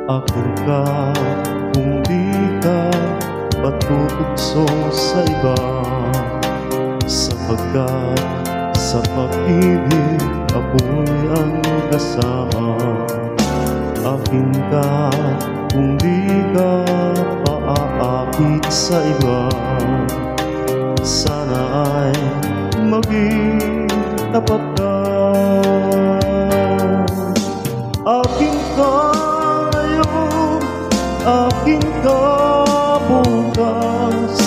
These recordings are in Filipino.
Akin ka kung di ka patutugso sa iba, sapagkat sa pag-ibig ako'y ang kasama. Akin ka kung di ka paaakit sa iba, sana ay maging tapat ka. Akin ka ngayon, akin ka bukas,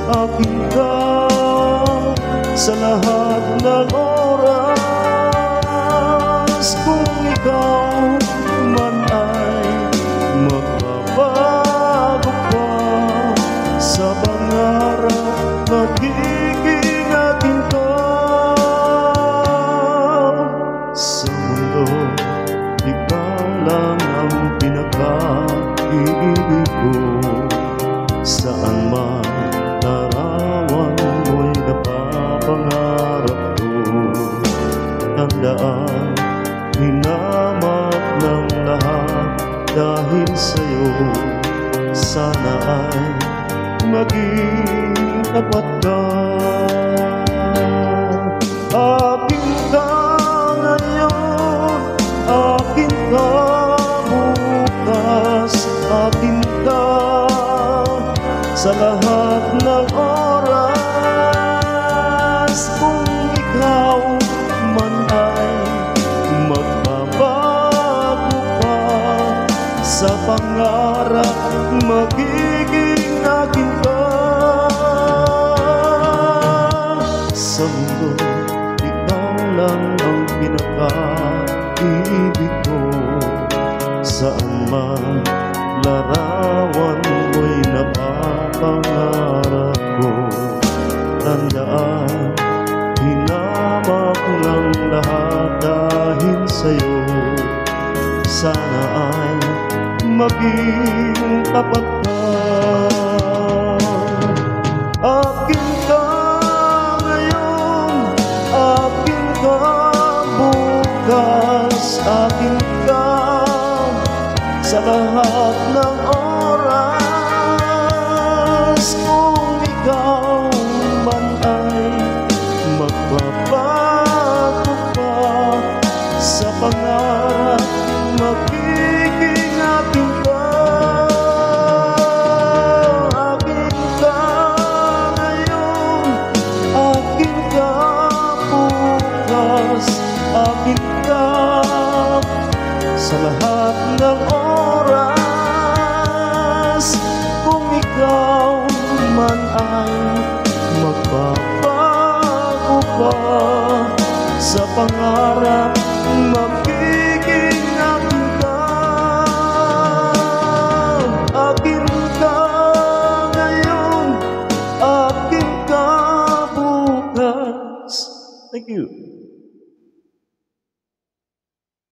akin ka sa lahat ng oras. Kung ikaw man ay magbabago pa sa pangarap, magiging akin ka. Sa mundo, ikaw lang ang pinaka-ibig ko. Saan man larawan mo'y napapangarap ko. Tandaan, hinamak ng lahat dahil sa'yo. Sana ay maging tapat ka. Akin ka ngayon, akin ka bukas, akin ka sa lahat ng oras. Kung ikaw man ay magbabago pa sa pangarap, magiging akin ka. Sa mundo, ikaw lang ang pinaka-ibig ko. Saan man larawan mo'y napapangarap ko. Tandaan, hinamak lang lahat dahil sa'yo. Sana ay maging tapat ka. Akin ka ngayon, akin ka bukas, akin ka sa lahat ng oras. Kung ikaw man ay magbabago pa sa pangarap, magiging akin ka. Akin ka ngayon, akin ka bukas, akin ka sa lahat ng oras. Kung ikaw man ay magbabago pa sa pangarap,